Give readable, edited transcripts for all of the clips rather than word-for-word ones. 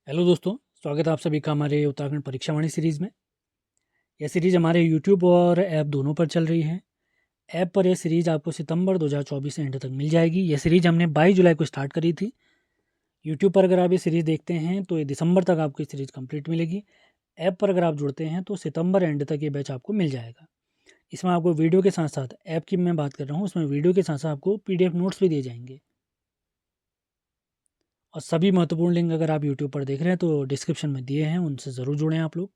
Hello दोस्तों, स्वागत है आप सभी का हमारे उत्तराखंड परीक्षावाणी सीरीज़ में। यह सीरीज़ हमारे यूट्यूब और ऐप दोनों पर चल रही है। ऐप पर यह सीरीज़ आपको सितंबर 2024 एंड तक मिल जाएगी। यह सीरीज़ हमने 22 जुलाई को स्टार्ट करी थी। यूट्यूब पर अगर आप ये सीरीज़ देखते हैं तो ये दिसंबर तक आपको ये सीरीज़ कंप्लीट मिलेगी। ऐप पर अगर आप जुड़ते हैं तो सितंबर एंड तक ये बैच आपको मिल जाएगा। इसमें आपको वीडियो के साथ साथ, ऐप की मैं बात कर रहा हूँ, उसमें वीडियो के साथ साथ आपको PDF नोट्स भी दिए जाएंगे। और सभी महत्वपूर्ण लिंक अगर आप यूट्यूब पर देख रहे हैं तो डिस्क्रिप्शन में दिए हैं, उनसे ज़रूर जुड़ें आप लोग।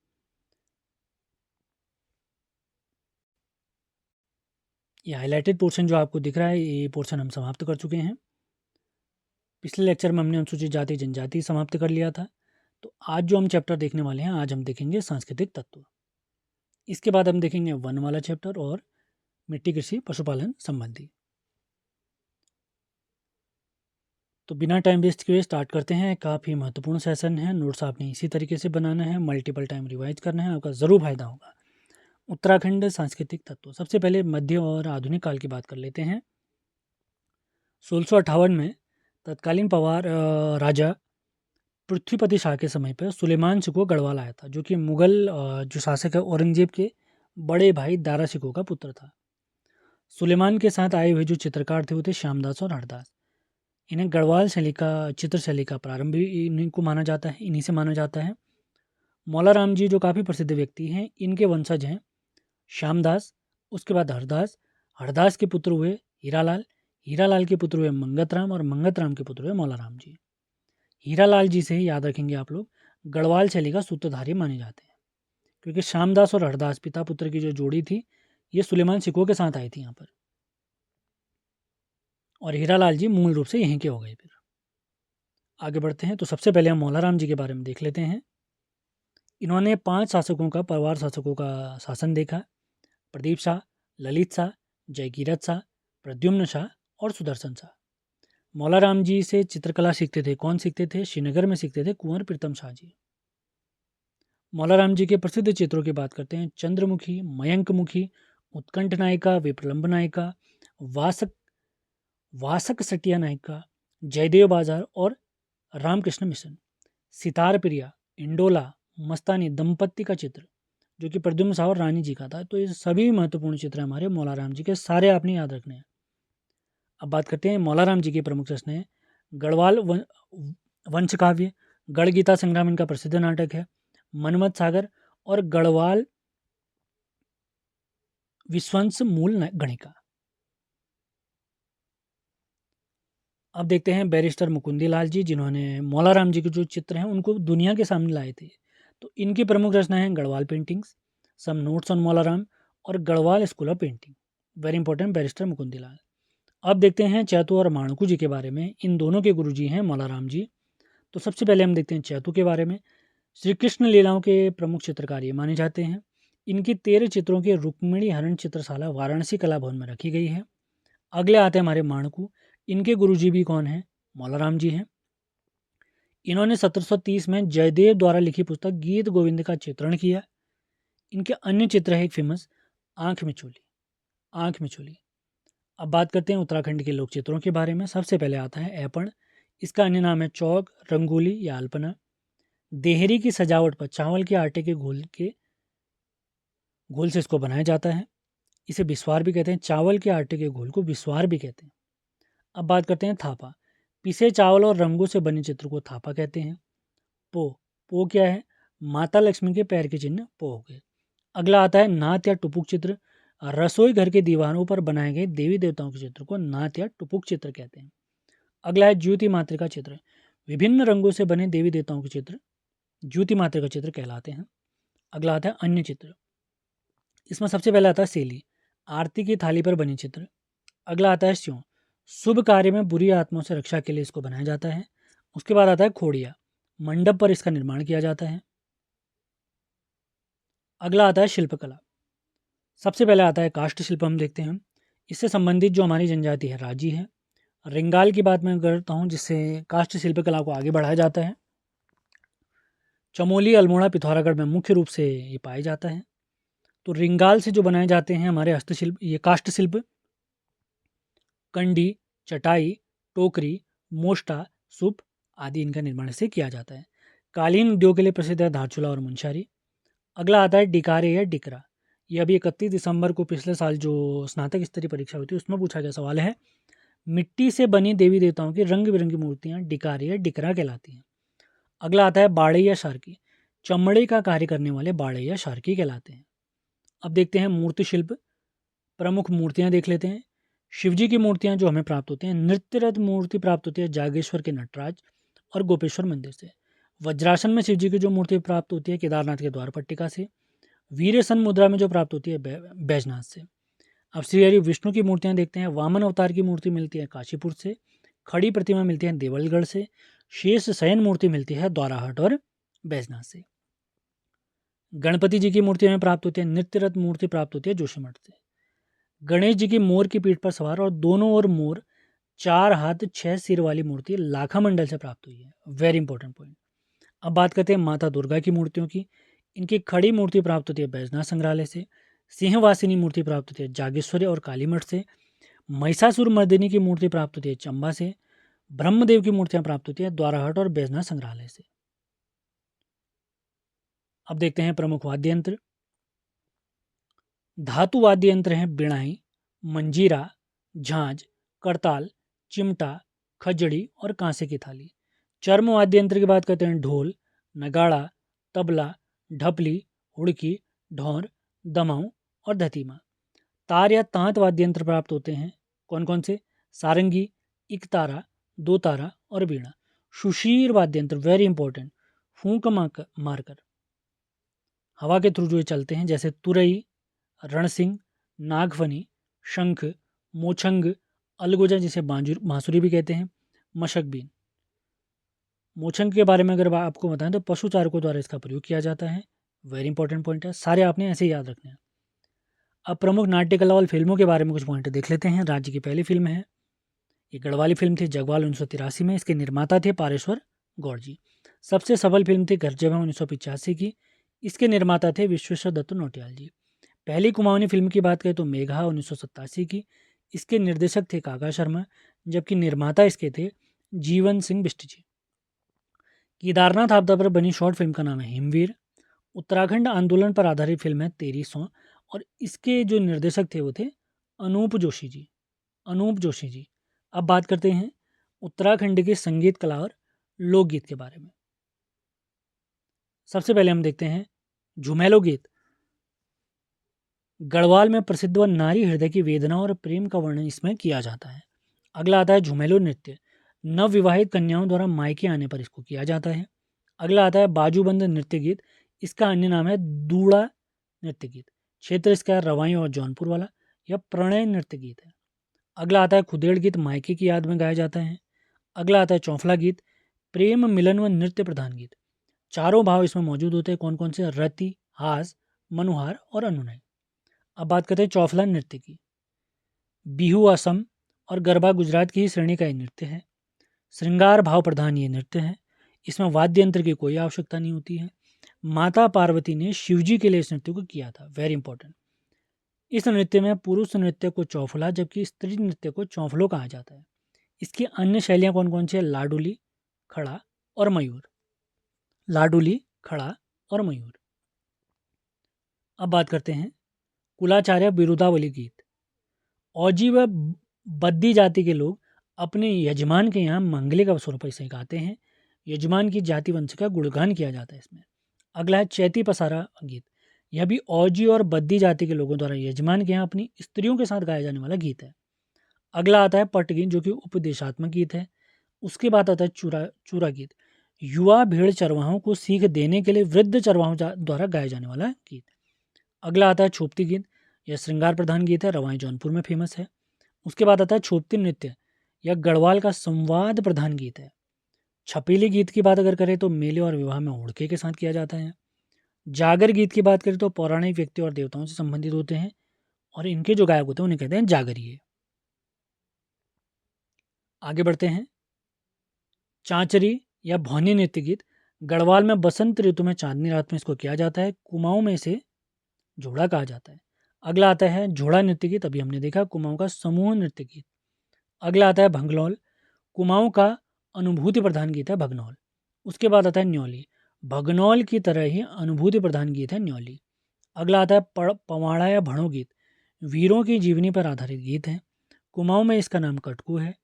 ये हाइलाइटेड पोर्शन जो आपको दिख रहा है, ये पोर्शन हम समाप्त कर चुके हैं। पिछले लेक्चर में हमने अनुसूचित जाति जनजाति समाप्त कर लिया था। तो आज जो हम चैप्टर देखने वाले हैं, आज हम देखेंगे सांस्कृतिक तत्व। इसके बाद हम देखेंगे वन वाला चैप्टर और मिट्टी कृषि पशुपालन संबंधी। तो बिना टाइम वेस्ट किए स्टार्ट करते हैं। काफ़ी महत्वपूर्ण सेशन है, नोट्स आपने इसी तरीके से बनाना है, मल्टीपल टाइम रिवाइज करना है, आपका ज़रूर फायदा होगा। उत्तराखंड सांस्कृतिक तत्व, सबसे पहले मध्य और आधुनिक काल की बात कर लेते हैं। 1658 में तत्कालीन पवार राजा पृथ्वीपति शाह के समय पर सुलेमान शिकोह गढ़वाल आया था, जो कि मुगल जो शासक है औरंगजेब के बड़े भाई दारा शिकोह का पुत्र था। सुलेमान के साथ आए हुए जो चित्रकार थे वो थे श्यामदास और हरदास। इन्हें गढ़वाल शैली का, चित्र शैली का प्रारंभ भी इन्हीं को माना जाता है, इन्हीं से माना जाता है। मौला राम जी जो काफ़ी प्रसिद्ध व्यक्ति हैं, इनके वंशज हैं श्यामदास, उसके बाद हरदास, हरदास के पुत्र हुए हीरालाल, हीरालाल के पुत्र हुए मंगत राम और मंगत राम के पुत्र हुए मौला राम जी। हीरालाल जी से ही याद रखेंगे आप लोग, गढ़वाल शैली का सूत्रधारी माने जाते हैं, क्योंकि श्यामदास और हरदास पिता पुत्र की जो जोड़ी थी, ये सुलेमान शिकोह के साथ आई थी यहाँ पर। और हीरालाल जी मूल रूप से यहीं के हो गए। फिर आगे बढ़ते हैं तो सबसे पहले हम मौला राम जी के बारे में देख लेते हैं। इन्होंने 5 शासकों का, परिवार शासकों का शासन देखा। प्रदीप शाह, ललित शाह, जयकीरत शाह, प्रद्युम्न शाह और सुदर्शन शाह। मौला राम जी से चित्रकला सीखते थे। कौन सीखते थे? श्रीनगर में सीखते थे कुंवर प्रीतम शाह जी। मौला राम जी के प्रसिद्ध चित्रों की बात करते हैं। चंद्रमुखी, मयंकमुखी, उत्कंठ नायिका, विप्रलंब नायिका, वासक वासक सटिया नायिका, जयदेव बाजार और रामकृष्ण मिशन। सितार प्रिया, इंडोला, मस्तानी दंपत्ति का चित्र, जो कि प्रद्युम्न शाह और रानी जी का था। तो ये सभी महत्वपूर्ण चित्र हमारे मौला राम जी के, सारे आपने याद रखने हैं। अब बात करते हैं मौला राम जी के प्रमुख रचनाएं हैं। गढ़वाल वंश काव्य, गढ़ गीता संग्राम इनका प्रसिद्ध नाटक है। मनमथ सागर और गढ़वाल विश्वंस मूल गणिका। अब देखते हैं बैरिस्टर मुकुंदी लाल जी, जिन्होंने मौला राम जी के जो चित्र हैं उनको दुनिया के सामने लाए थे। तो इनकी प्रमुख रचनाएं हैं Garhwal paintings, some notes on Mola Ram और Garhwal school of painting. Very important, barrister Mukandi Lal. अब देखते हैं चैतू और माणकू जी के बारे में। इन दोनों के गुरुजी हैं मौला राम जी। तो सबसे पहले हम देखते हैं चैतू के बारे में। श्री कृष्ण लीलाओं के प्रमुख चित्रकार ये माने जाते हैं। इनकी 13 चित्रों की रुक्मिणी हरण चित्रशाला वाराणसी कला भवन में रखी गई है। अगले आते हैं हमारे माणकू। इनके गुरुजी भी कौन हैं? मौला राम जी हैं। इन्होंने 1730 में जयदेव द्वारा लिखी पुस्तक गीत गोविंद का चित्रण किया। इनके अन्य चित्र है एक फेमस आँख में चोली, आँख में चोली। अब बात करते हैं उत्तराखंड के लोक चित्रों के बारे में। सबसे पहले आता है ऐपण। इसका अन्य नाम है चौक, रंगोली या अल्पना। देहरी की सजावट पर चावल के आटे के घोल से इसको बनाया जाता है। इसे बिस्वार भी कहते हैं। चावल के आटे के घोल को बिस्वार भी कहते हैं। अब बात करते हैं थापा। पिसे चावल और रंगों से बने चित्र को थापा कहते हैं। पो, पो क्या है? माता लक्ष्मी के पैर के चिन्ह पो हो गए। अगला आता है नात या टुपुक चित्र। रसोई घर के दीवारों पर बनाए गए देवी देवताओं के चित्र को नात या टुपुक चित्र कहते हैं। अगला है ज्योति मातृका चित्र। विभिन्न रंगों से बने देवी देवताओं के चित्र ज्योति मातृका चित्र कहलाते हैं। अगला आता है अन्य चित्र। इसमें सबसे पहले आता है सेली, आरती की थाली पर बनी चित्र। अगला आता है स्यों, शुभ कार्य में बुरी आत्माओं से रक्षा के लिए इसको बनाया जाता है। उसके बाद आता है खोड़िया, मंडप पर इसका निर्माण किया जाता है। अगला आता है शिल्पकला। सबसे पहले आता है काष्ठ शिल्प। हम देखते हैं इससे संबंधित जो हमारी जनजाति है राजी है। रिंगाल की बात मैं करता हूँ, जिससे काष्ठ शिल्पकला को आगे बढ़ाया जाता है। चमोली, अल्मोड़ा, पिथौरागढ़ में मुख्य रूप से ये पाया जाता है। तो रिंगाल से जो बनाए जाते हैं हमारे हस्तशिल्प, ये काष्ठ शिल्प, कंडी, चटाई, टोकरी, मोष्टा, सूप आदि इनका निर्माण से किया जाता है। कालीन उद्योग के लिए प्रसिद्ध है धारचूला और मुंशारी। अगला आता है डिकारे या डिकरा। ये अभी 31 दिसंबर को पिछले साल जो स्नातक स्तरीय परीक्षा हुई थी उसमें पूछा गया सवाल है। मिट्टी से बनी देवी देवताओं की रंग बिरंगी मूर्तियाँ डिकारे या डिकरा कहलाती हैं। अगला आता है बाड़े या शार्की। चमड़े का कार्य करने वाले बाड़े या शार्की कहलाते हैं। अब देखते हैं मूर्ति शिल्प, प्रमुख मूर्तियाँ देख लेते हैं। शिवजी की मूर्तियाँ जो हमें प्राप्त होती हैं, नृत्यरत मूर्ति प्राप्त होती है जागेश्वर के नटराज और गोपेश्वर मंदिर से। वज्रासन में शिवजी की जो मूर्ति प्राप्त होती है केदारनाथ के द्वार पट्टिका से। वीरसन मुद्रा में जो प्राप्त होती है बैजनाथ से। अब श्री हरि विष्णु की मूर्तियाँ देखते हैं। वामन अवतार की मूर्ति मिलती है काशीपुर से। खड़ी प्रतिमा मिलती है देवलगढ़ से। शेष शयन मूर्ति मिलती है द्वाराहाट और बैजनाथ से। गणपति जी की मूर्ति हमें प्राप्त होती है, नृत्यरत मूर्ति प्राप्त होती है जोशीमठ से। गणेश जी की मोर की पीठ पर सवार और दोनों ओर मोर, 4 हाथ 6 सिर वाली मूर्ति लाखा मंडल से प्राप्त हुई है। Very important point. अब बात करते हैं माता दुर्गा की मूर्तियों की। इनकी खड़ी मूर्ति प्राप्त होती है बैजनाथ संग्रहालय से। सिंहवासिनी मूर्ति प्राप्त होती है जागेश्वरी और कालीमठ से। महिषासुर मर्दिनी की मूर्ति प्राप्त होती है चंबा से। ब्रह्मदेव की मूर्तियां प्राप्त होती है द्वाराहाट और बैजनाथ संग्रहालय से। अब देखते हैं प्रमुख वाद्य यंत्र। धातु वाद्य यंत्र हैं बिणाई, मंजीरा, झांझ, करताल, चिमटा, खजड़ी और कांसे की थाली। चर्म वाद्य यंत्र की बात करते हैं ढोल, नगाड़ा, तबला, ढपली, हुड़की, ढोर, दमाऊ और धतीमा। तार या तांत वाद्य यंत्र प्राप्त होते हैं कौन कौन से? सारंगी, इकतारा, दो तारा और बीणा। सुशीर वाद्य यंत्र वेरी इंपॉर्टेंट, फूंक मारकर हवा के थ्रू जो ये चलते हैं, जैसे तुरई, रणसिंह, नागफनी, शंख, मोछंग, अलगोजा जिसे बांसुरी भी कहते हैं, मशकबीन। मोछंग के बारे में अगर आपको बताएं तो पशु चारकों द्वारा इसका प्रयोग किया जाता है। वेरी इंपॉर्टेंट पॉइंट है, सारे आपने ऐसे ही याद रखने हैं। अब प्रमुख नाट्य कला और फिल्मों के बारे में कुछ पॉइंट देख लेते हैं। राज्य की पहली फिल्म है, ये गढ़वाली फिल्म थी जगवाल 1983 में। इसके निर्माता थे पारेश्वर गौड़ जी। सबसे सफल फिल्म थी घर जब है 1985 की। इसके निर्माता थे विश्वेश्वर दत्त नौटियाल जी। पहली कुमाऊनी फिल्म की बात करें तो मेघा 1987 की। इसके निर्देशक थे काका शर्मा, जबकि निर्माता इसके थे जीवन सिंह बिष्ट जी। केदारनाथ आपदा पर बनी शॉर्ट फिल्म का नाम है हिमवीर। उत्तराखंड आंदोलन पर आधारित फिल्म है तेरी सौ, और इसके जो निर्देशक थे वो थे अनूप जोशी जी। अनूप जोशी जी। अब बात करते हैं उत्तराखंड के संगीत कला और लोकगीत के बारे में। सबसे पहले हम देखते हैं झुमेलो गीत। गढ़वाल में प्रसिद्ध व नारी हृदय की वेदना और प्रेम का वर्णन इसमें किया जाता है। अगला आता है झुमेलो नृत्य। नवविवाहित कन्याओं द्वारा मायके आने पर इसको किया जाता है। अगला आता है बाजूबंद नृत्य गीत। इसका अन्य नाम है दूड़ा नृत्य गीत। क्षेत्र इसका है रवाई और जौनपुर वाला। यह प्रणय नृत्य गीत है। अगला आता है खुदेड़ गीत, मायके की याद में गाया जाता है। अगला आता है चौफला गीत, प्रेम मिलन व नृत्य प्रधान गीत। चारों भाव इसमें मौजूद होते हैं कौन कौन से? रति, हास, मनुहार और अनुनय। अब बात करते हैं चौफला नृत्य की। बिहू असम और गरबा गुजरात की ही श्रेणी का ये नृत्य है। श्रृंगार भाव प्रधान ये नृत्य है। इसमें वाद्य यंत्र की कोई आवश्यकता नहीं होती है। माता पार्वती ने शिवजी के लिए इस नृत्य को किया था। Very important. इस नृत्य में पुरुष नृत्य को चौफला जबकि स्त्री नृत्य को चौफलो कहा जाता है। इसकी अन्य शैलियाँ कौन कौन सी है? लाडुली, खड़ा और मयूर। लाडुली, खड़ा और मयूर। अब बात करते हैं कुलाचार्य बिरुदावली गीत। औजी व बद्दी जाति के लोग अपने यजमान के यहाँ मांगलिक अवसरों पर इसे गाते हैं। यजमान की जाति वंश का गुणगान किया जाता है इसमें। अगला है चैती पसारा गीत। यह भी औजी और बद्दी जाति के लोगों द्वारा यजमान के यहाँ अपनी स्त्रियों के साथ गाया जाने वाला गीत है। अगला आता है पटगीत जो कि उपदेशात्मक गीत है। उसके बाद आता है चूरा गीत। युवा भेड़ चरवाहों को सीख देने के लिए वृद्ध चरवाहों द्वारा गाया जाने वाला गीत। अगला आता है छोपती गीत। यह श्रृंगार प्रधान गीत है, रवाई जौनपुर में फेमस है। उसके बाद आता है छोपती नृत्य। यह गढ़वाल का संवाद प्रधान गीत है। छपीली गीत की बात अगर करें तो मेले और विवाह में हुड़के के साथ किया जाता है। जागर गीत की बात करें तो पौराणिक व्यक्ति और देवताओं से संबंधित होते हैं और इनके जो गायक होते हैं उन्हें कहते हैं जागरिये। आगे बढ़ते हैं चांचरी या भौनी नृत्य गीत। गढ़वाल में बसंत ऋतु में चांदनी रात में इसको किया जाता है। कुमाऊं में इसे झोड़ा कहा जाता है। अगला आता है झोड़ा नृत्य गीत, अभी हमने देखा कुमाऊं का समूह नृत्य गीत। अगला आता है भंगलौल। कुमाऊं का अनुभूति प्रधान गीत है भगनौल। उसके बाद आता है न्यौली। भगनौल की तरह ही अनुभूति प्रधान गीत है न्योली। अगला आता है पवाड़ा या भणो गीत, वीरों की जीवनी पर आधारित गीत है। कुमाऊं में इसका नाम कटकू है।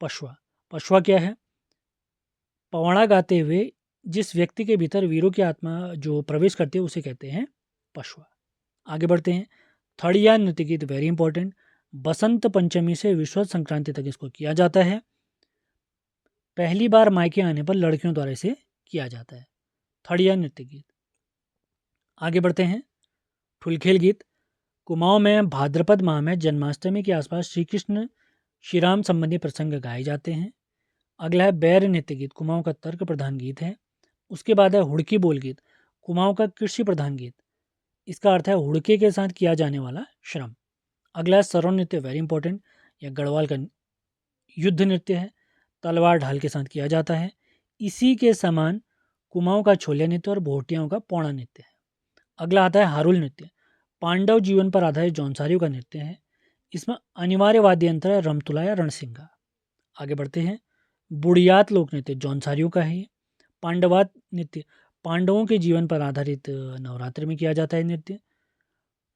पशवा, पशवा क्या है? पवाड़ा गाते हुए जिस व्यक्ति के भीतर वीरों की आत्मा जो प्रवेश करती है उसे कहते हैं पशवा। आगे बढ़ते हैं। थड़िया नृत्य गीत वेरी इंपॉर्टेंट, बसंत पंचमी से विश्व संक्रांति तक इसको किया जाता है। पहली बार मायके आने पर लड़कियों द्वारा इसे किया जाता है, थड़िया नृत्य गीत। आगे बढ़ते हैं। ठुलखेल गीत, कुमाऊं में भाद्रपद माह में जन्माष्टमी के आसपास श्री कृष्ण श्री राम संबंधी प्रसंग गाए जाते हैं। अगला है बैर नृत्य गीत, कुमाऊं का तर्क प्रधान गीत है। उसके बाद है हुड़की बोल गीत, कुमाऊं का कृषि प्रधान गीत। इसका अर्थ है हुड़के के साथ किया जाने वाला श्रम। अगला है सरो नृत्य, वेरी इंपॉर्टेंट, यह गढ़वाल का युद्ध नृत्य है, तलवार ढाल के साथ किया जाता है। इसी के समान कुमाऊं का छोलिया नृत्य और भोटियाओं का पौड़ा नृत्य है। अगला आता है हारुल नृत्य, पांडव जीवन पर आधारित जौनसारियों का नृत्य है। इसमें अनिवार्य वाद्य यंत्र है रमतुला या रणसिंगा। आगे बढ़ते हैं। बुढ़ियात लोक नृत्य जौनसारियों का है। पांडवात नृत्य पांडवों के जीवन पर आधारित नवरात्र में किया जाता है नृत्य।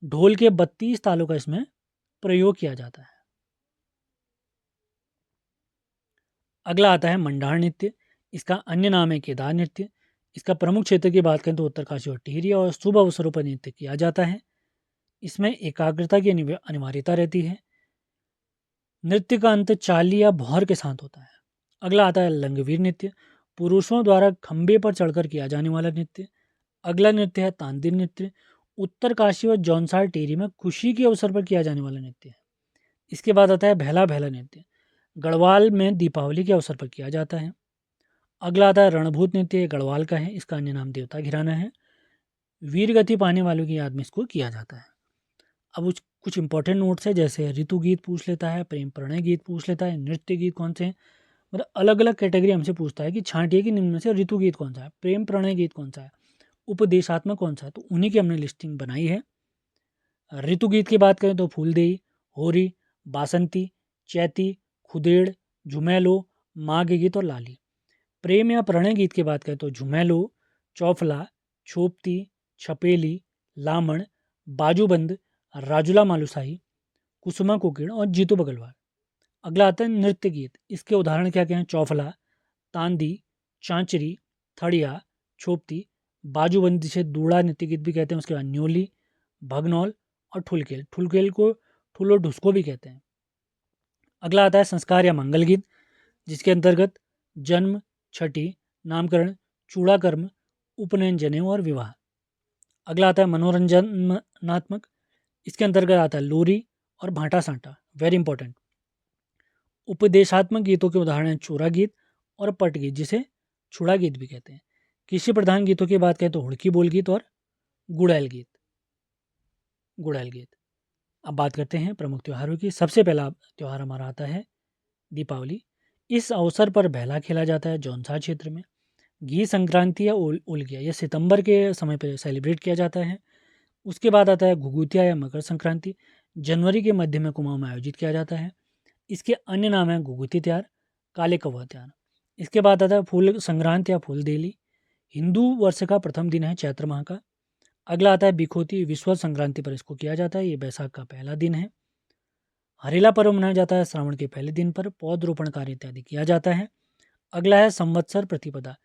ढोल के 32 तालों का इसमें प्रयोग किया जाता है। अगला आता है मंडार नृत्य, इसका अन्य नाम है केदार नृत्य। इसका प्रमुख क्षेत्र की बात करें तो उत्तरकाशी और टिहरी और शुभ अवसरों पर नृत्य किया जाता है। इसमें एकाग्रता की अनिवार्यता रहती है। नृत्य का अंत चाली या भौर के साथ होता है। अगला आता है लंगवीर नृत्य, पुरुषों द्वारा खंबे पर चढ़कर किया जाने वाला नृत्य। अगला नृत्य है तांदिल नृत्य, उत्तरकाशी और जौनसार टिहरी में खुशी के अवसर पर किया जाने वाला नृत्य है। इसके बाद आता है भैला भैला नृत्य, गढ़वाल में दीपावली के अवसर पर किया जाता है। अगला आता है रणभूत नृत्य, ये गढ़वाल का है, इसका अन्य नाम देवता घिराना है। वीर गति पाने वालों की याद में इसको किया जाता है। अब कुछ इंपॉर्टेंट नोट्स है, जैसे ऋतु गीत पूछ लेता है, प्रेम प्रणय गीत पूछ लेता है, नृत्य गीत कौन से हैं, मतलब अलग अलग कैटेगरी हमसे पूछता है कि छांटिए कि निम्न में से ऋतु गीत कौन सा है, प्रेम प्रणय गीत कौन सा है, उपदेशात्मक कौन सा है, तो उन्हीं की हमने लिस्टिंग बनाई है। ऋतु गीत की बात करें तो फूलदेई, होरी, बासंती, चैती, खुदेड़, झुमेलो, माघ गीत और लाली। प्रेम या प्रणय गीत की बात करें तो झुमेलो, चौफला, छोपती, छपेली, लामण, बाजूबंद, राजुला मालुसाही, कुसुमा कोकिड़ और जीतू बगलवाल। अगला आता है नृत्य गीत, इसके उदाहरण क्या क्या हैं? चौफला, तांदी, चांचरी, थड़िया, छोपती, बाजूबंद जिसे दूड़ा नृत्य गीत भी कहते हैं, उसके बाद न्योली, भगनौल और ठुलकेल। ठुलकेल को ठुलो ढुसको भी कहते हैं। अगला आता है संस्कार या मंगल गीत, जिसके अंतर्गत जन्म, छठी, नामकरण, चूड़ाकर्म, उपनयन, जनेऊ और विवाह। अगला आता है मनोरंजनात्मक, इसके अंतर्गत आता है लोरी और भांटा सांटा, वेरी इंपॉर्टेंट। उपदेशात्मक गीतों के उदाहरण हैं चूरा गीत और पट गीत, जिसे छुड़ा गीत भी कहते हैं। कृषि प्रधान गीतों की बात करें तो हुड़की बोल गीत और गुड़ैल गीत। गुड़ैल गीत। अब बात करते हैं प्रमुख त्योहारों की। सबसे पहला त्यौहार हमारा आता है दीपावली। इस अवसर पर भैला खेला जाता है जौनसार क्षेत्र में। घी संक्रांति या उलगिया यह सितंबर के समय पर सेलिब्रेट किया जाता है। उसके बाद आता है घुघुतिया या मकर संक्रांति, जनवरी के मध्य में कुमाऊं में आयोजित किया जाता है। इसके अन्य नाम है घुघुती त्योहार, काले कौवा त्योहार। इसके बाद आता है फूल संक्रांति या फूलदेली, हिंदू वर्ष का प्रथम दिन है चैत्र माह का। अगला आता है बिखोती, विश्व संक्रांति पर इसको किया जाता है, ये बैसाख का पहला दिन है। हरेला पर्व मनाया जाता है श्रावण के पहले दिन पर, पौधरोपण कार्य इत्यादि किया जाता है। अगला है संवत्सर प्रतिपदा,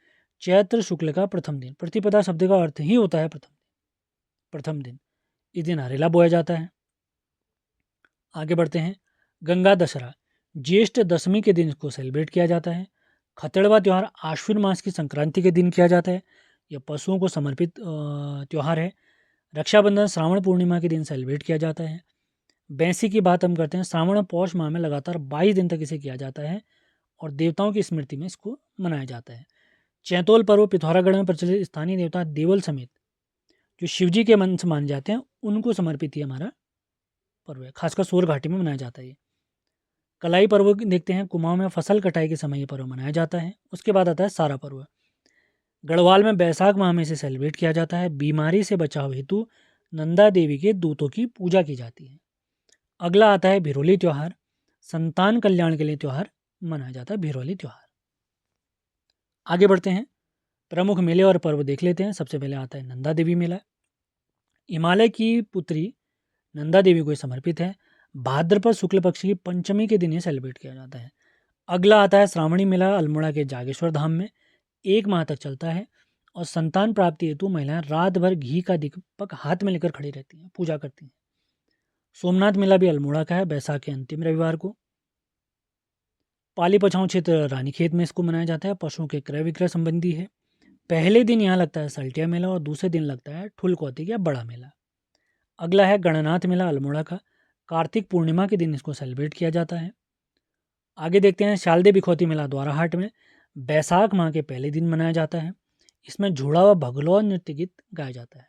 चैत्र शुक्ल का प्रथम दिन। प्रतिपदा शब्द का अर्थ ही होता है प्रथम दिन। इस दिन हरेला बोया जाता है। आगे बढ़ते हैं। गंगा दशहरा, ज्येष्ठ दशमी के दिन इसको सेलिब्रेट किया जाता है। खतड़वा त्यौहार आश्विन मास की संक्रांति के दिन किया जाता है, यह पशुओं को समर्पित त्यौहार है। रक्षाबंधन श्रावण पूर्णिमा के दिन सेलिब्रेट किया जाता है। बैंसी की बात हम करते हैं, श्रावण और पौष माह में लगातार 22 दिन तक इसे किया जाता है और देवताओं की स्मृति में इसको मनाया जाता है। चैतोल पर्व पिथौरागढ़ में प्रचलित स्थानीय देवता देवल समेत जो शिवजी के मन से माने जाते हैं उनको समर्पित ही हमारा पर्व है, खासकर सोर घाटी में मनाया जाता है ये। कलाई पर्व देखते हैं, कुमाऊं में फसल कटाई के समय ये पर्व मनाया जाता है। उसके बाद आता है सारा पर्व, गढ़वाल में बैसाख माह में इसे सेलिब्रेट किया जाता है। बीमारी से बचाव हेतु नंदा देवी के दूतों की पूजा की जाती है। अगला आता है भिरोली त्यौहार, संतान कल्याण के लिए त्यौहार मनाया जाता है भिरोली त्यौहार। आगे बढ़ते हैं। प्रमुख मेले और पर्व देख लेते हैं। सबसे पहले आता है नंदा देवी मेला। हिमालय की पुत्री नंदा देवी को ये समर्पित है। भाद्रपद शुक्ल पक्ष की पंचमी के दिन ये सेलिब्रेट किया जाता है। अगला आता है श्रावणी मेला अल्मोड़ा के जागेश्वर धाम में। 1 माह तक चलता है और संतान प्राप्ति हेतु महिलाएं रात भर घी का दीपक हाथ में लेकर खड़ी रहती हैं, पूजा करती हैं। सोमनाथ मेला भी अल्मोड़ा का है, बैसाख के अंतिम रविवार को। पाली पछाऊ क्षेत्र रानीखेत में इसको मनाया जाता है, पशुओं के क्रय विक्रय संबंधी है। पहले दिन यहाँ लगता है सल्टिया मेला और दूसरे दिन लगता है ठुल कौतिक या बड़ा मेला। अगला है गणनाथ मेला अल्मोड़ा का। कार्तिक पूर्णिमा के दिन इसको सेलिब्रेट किया जाता है। आगे देखते हैं शालदे बिखौती मेला द्वाराहाट में। बैसाख माह के पहले दिन मनाया जाता है। इसमें झूड़ा व भगलौर नृत्य गीत गाया जाता है।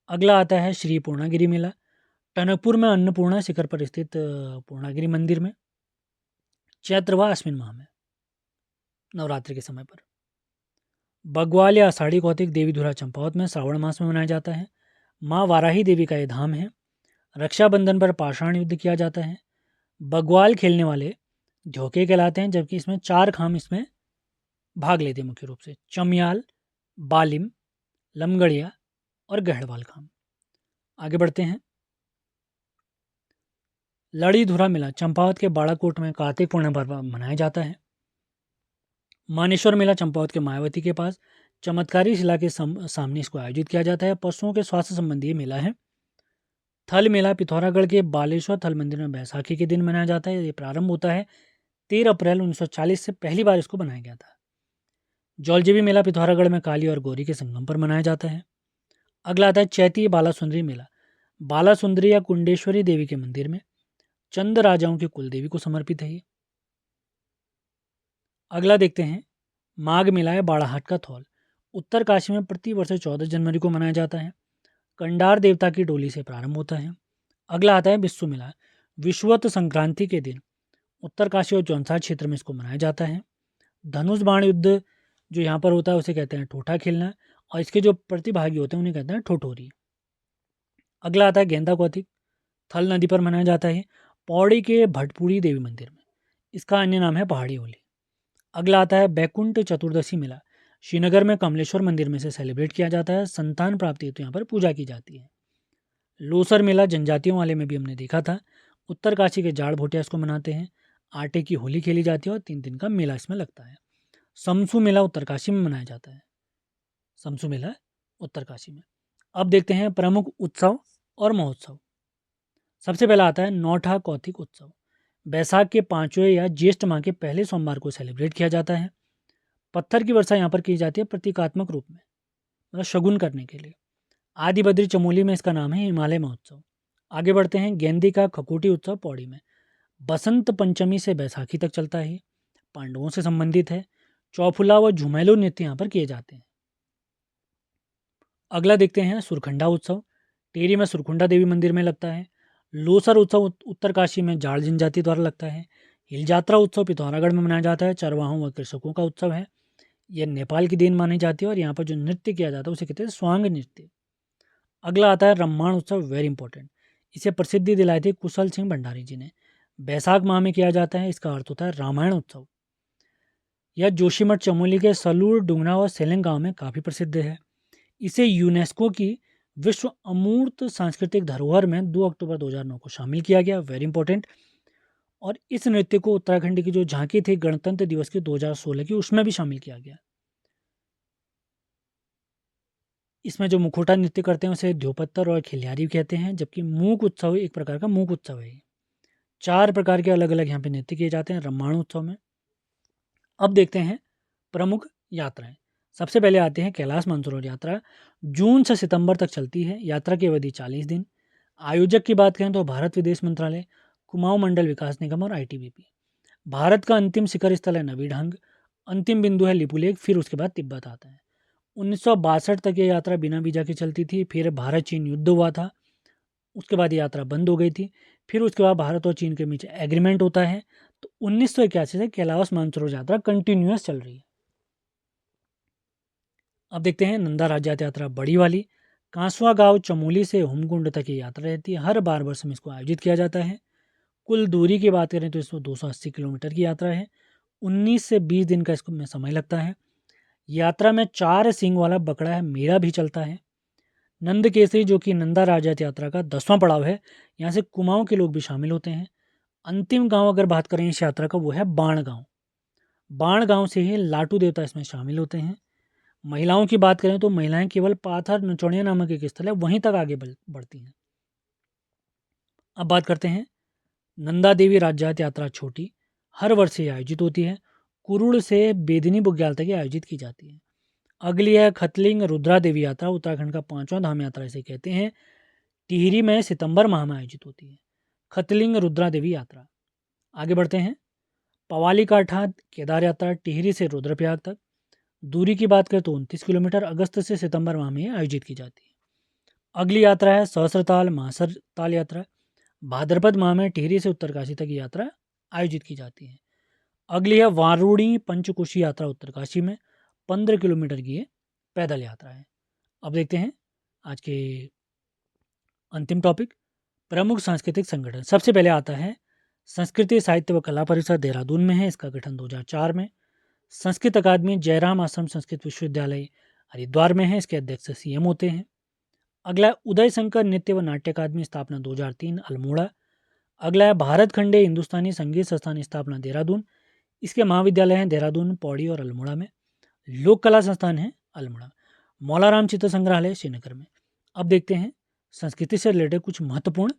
अगला आता है श्री पूर्णागिरी मेला। टनकपुर में अन्नपूर्णा शिखर पर स्थित पूर्णागिरी मंदिर में चैत्र व आश्विन माह में नवरात्रि के समय पर। बग्वाल या आषाढ़ी कौतिक देवीधुरा चंपावत में श्रावण मास में मनाया जाता है। माँ वाराही देवी का ये धाम है। रक्षाबंधन पर पाषाण युद्ध किया जाता है। बग्वाल खेलने वाले झोंके कहलाते हैं, जबकि इसमें 4 खाम इसमें भाग लेते हैं, मुख्य रूप से चमियाल, बालिम, लमगड़िया और गहड़वाल खाम। आगे बढ़ते हैं। लड़ीधुरा मेला चंपावत के बाड़ाकोट में कार्तिक पूर्णिमा पर मनाया जाता है। मानेश्वर मेला चंपावत के मायावती के पास चमत्कारी शिला के सामने इसको आयोजित किया जाता है। पशुओं के स्वास्थ्य संबंधी ये मेला है। थल मेला पिथौरागढ़ के बालेश्वर थल मंदिर में बैसाखी के दिन मनाया जाता है। ये प्रारंभ होता है 13 अप्रैल 1940 से पहली बार इसको बनाया गया था। जौलजीबी मेला पिथौरागढ़ में काली और गौरी के संगम पर मनाया जाता है। अगला आता है चैती बालासुंदरी मेला। बालासुंदरी या कुंडेश्वरी देवी के मंदिर में चंद राजाओं की कुलदेवी को समर्पित है ये। अगला देखते हैं माघ मेला है बाड़ाहाट का थौल। उत्तर काशी में प्रति वर्ष 14 जनवरी को मनाया जाता है। कंडार देवता की डोली से प्रारंभ होता है। अगला आता है बिस्सू मेला। विषुवत संक्रांति के दिन उत्तर काशी और जौनसार क्षेत्र में इसको मनाया जाता है। धनुष बाण युद्ध जो यहाँ पर होता है उसे कहते हैं ठोठा खेलना, और इसके जो प्रतिभागी होते हैं उन्हें कहते हैं ठोठोरी। अगला आता है गेंदा कौतिक। थल नदी पर मनाया जाता है पौड़ी के भटपुरी देवी मंदिर में। इसका अन्य नाम है पहाड़ी होली। अगला आता है बैकुंठ चतुर्दशी मेला। श्रीनगर में कमलेश्वर मंदिर में से सेलिब्रेट किया जाता है। संतान प्राप्ति हेतु यहाँ पर पूजा की जाती है। लोसर मेला जनजातियों वाले में भी हमने देखा था। उत्तर काशी के जाड़ भोटिया इसको मनाते हैं। आटे की होली खेली जाती है और 3 दिन का मेला इसमें लगता है। समसू मेला उत्तरकाशी में मनाया जाता है। समसू मेला उत्तरकाशी में। अब देखते हैं प्रमुख उत्सव और महोत्सव। सबसे पहला आता है नौठा कौतिक उत्सव। बैसाख के 5वें या ज्येष्ठ माह के पहले सोमवार को सेलिब्रेट किया जाता है। पत्थर की वर्षा यहाँ पर की जाती है प्रतीकात्मक रूप में, मतलब शगुन करने के लिए। आदि बद्री चमोली में इसका नाम है हिमालय महोत्सव। आगे बढ़ते हैं गेंदी का खकोटी उत्सव पौड़ी में। बसंत पंचमी से बैसाखी तक चलता है। पांडवों से संबंधित है। चौफुला व झुमेलो नृत्य यहाँ पर किए जाते हैं। अगला देखते हैं सुरखंडा उत्सव। टेरी में सुरखुंडा देवी मंदिर में लगता है। लोसर उत्सव उत्तरकाशी में जाड़ जनजाति द्वारा लगता है। हिल यात्रा उत्सव पिथौरागढ़ में मनाया जाता है। चरवाहों व कृषकों का उत्सव है। यह नेपाल की देन मानी जाती है और यहाँ पर जो नृत्य किया जाता है उसे कहते हैं स्वांग नृत्य। अगला आता है रम्माण उत्सव, वेरी इंपॉर्टेंट। इसे प्रसिद्धि दिलाई थी कुशल सिंह भंडारी जी ने। बैसाख माह में किया जाता है। इसका अर्थ होता है रामायण उत्सव। यह जोशीमठ चमोली के सलूर, डुंगना और सेलेंग गांव में काफ़ी प्रसिद्ध है। इसे यूनेस्को की विश्व अमूर्त सांस्कृतिक धरोहर में 2 अक्टूबर 2009 को शामिल किया गया, वेरी इंपॉर्टेंट। और इस नृत्य को उत्तराखंड की जो झांकी थी गणतंत्र दिवस की 2016 की, उसमें भी शामिल किया गया। इसमें जो मुखोटा नृत्य करते हैं उसे ध्योपत्तर और खिलियारी कहते हैं, जबकि मूक उत्सव एक प्रकार का मूक उत्सव है। 4 प्रकार के अलग अलग यहाँ पे नृत्य किए जाते हैं रम्माण उत्सव में। अब देखते हैं प्रमुख यात्राएं। सबसे पहले आते हैं कैलाश मानसरोवर यात्रा। जून से सितंबर तक चलती है। यात्रा की अवधि 40 दिन। आयोजक की बात करें तो भारत विदेश मंत्रालय, कुमाऊं मंडल विकास निगम और ITBP। भारत का अंतिम शिखर स्थल है नवीढंग। अंतिम बिंदु है लिपुलेख, फिर उसके बाद तिब्बत आता है। 1962 तक ये यात्रा बिना वीजा की चलती थी। फिर भारत चीन युद्ध हुआ था, उसके बाद ये यात्रा बंद हो गई थी। फिर उसके बाद भारत और चीन के बीच एग्रीमेंट होता है, तो 1981 से कैलाश मानसरोवर यात्रा कंटिन्यूअस चल रही है। अब देखते हैं नंदा राज्य यात्रा बड़ी वाली। कांसवा गांव चमोली से हुमकुंड तक की यात्रा रहती है। हर 12 वर्ष में इसको आयोजित किया जाता है। कुल दूरी की बात करें तो इसमें 280 किलोमीटर की यात्रा है। 19 से 20 दिन का इसको में समय लगता है। यात्रा में 4 सींग वाला बकरा है मेरा भी चलता है। नंद केसरी जो कि नंदा राजत यात्रा का 10वां पड़ाव है, यहाँ से कुमाऊं के लोग भी शामिल होते हैं। अंतिम गांव अगर बात करें इस यात्रा का वो है बाण गांव। बाण गांव से ही लाटू देवता इसमें शामिल होते हैं। महिलाओं की बात करें तो महिलाएं केवल पाथर नचौड़िया नामक एक स्थल है वहीं तक आगे बढ़ती हैं। अब बात करते हैं नंदा देवी राज्यात यात्रा छोटी, हर वर्ष ये आयोजित होती है। कुरुड़ से बेदिनी बुग्याल तक ये आयोजित की जाती है। अगली है खतलिंग रुद्रा देवी यात्रा, उत्तराखंड का 5वां धाम यात्रा इसे कहते हैं। टिहरी में सितंबर माह में आयोजित होती है खतलिंग रुद्रा देवी यात्रा। आगे बढ़ते हैं पवाली का ठाठ केदार यात्रा टिहरी से रुद्रप्रयाग तक। दूरी की बात करें तो 29 किलोमीटर, अगस्त से सितंबर माह में आयोजित की जाती है। अगली यात्रा है सहस्रताल महासरताल यात्रा, भाद्रपद माह में टिहरी से उत्तरकाशी तक यात्रा आयोजित की जाती है। अगली है वारूणी पंचकोशी यात्रा, उत्तरकाशी में 15 किलोमीटर की ये पैदल यात्रा है। अब देखते हैं आज के अंतिम टॉपिक, प्रमुख सांस्कृतिक संगठन। सबसे पहले आता है संस्कृति साहित्य व कला परिषद, देहरादून में है, इसका गठन 2004 में। संस्कृत अकादमी जयराम आश्रम संस्कृत विश्वविद्यालय हरिद्वार में है, इसके अध्यक्ष सीएम होते हैं। अगला है उदय शंकर नृत्य व नाट्य अकादमी, स्थापना 2003 अल्मोड़ा। अगला है भारत खंडे हिंदुस्तानी संगीत संस्थान, स्थापना देहरादून, इसके महाविद्यालय हैं देहरादून, पौड़ी और अल्मोड़ा में। लोक कला संस्थान है अल्मोड़ा। मौलाराम चित्र संग्रहालय श्रीनगर में। अब देखते हैं संस्कृति से रिलेटेड कुछ महत्वपूर्ण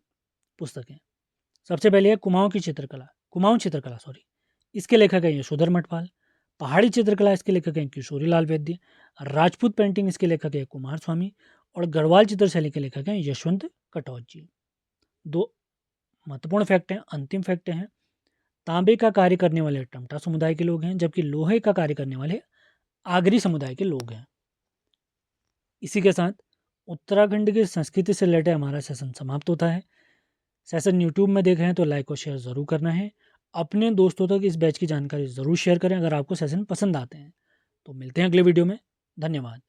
पुस्तकें। सबसे पहले है कुमाऊं चित्रकला, इसके लेखक हैं यशोधर मठपाल। पहाड़ी चित्रकला, इसके लेखक हैं किशोरी लाल वैद्य। राजपूत पेंटिंग, इसके लेखक हैं कुमार स्वामी। और गढ़वाल चित्रशैली के लेखक हैं यशवंत कटौच जी। 2 महत्वपूर्ण फैक्ट हैं, अंतिम फैक्ट हैं। तांबे का कार्य करने वाले टमटा समुदाय के लोग हैं, जबकि लोहे का कार्य करने वाले आगरी समुदाय के लोग हैं। इसी के साथ उत्तराखंड की संस्कृति से रिलेटेड हमारा सेशन समाप्त होता है। सेशन यूट्यूब में देख रहे हैं तो लाइक और शेयर ज़रूर करना है। अपने दोस्तों तक इस बैच की जानकारी ज़रूर शेयर करें अगर आपको सेशन पसंद आते हैं। तो मिलते हैं अगले वीडियो में। धन्यवाद।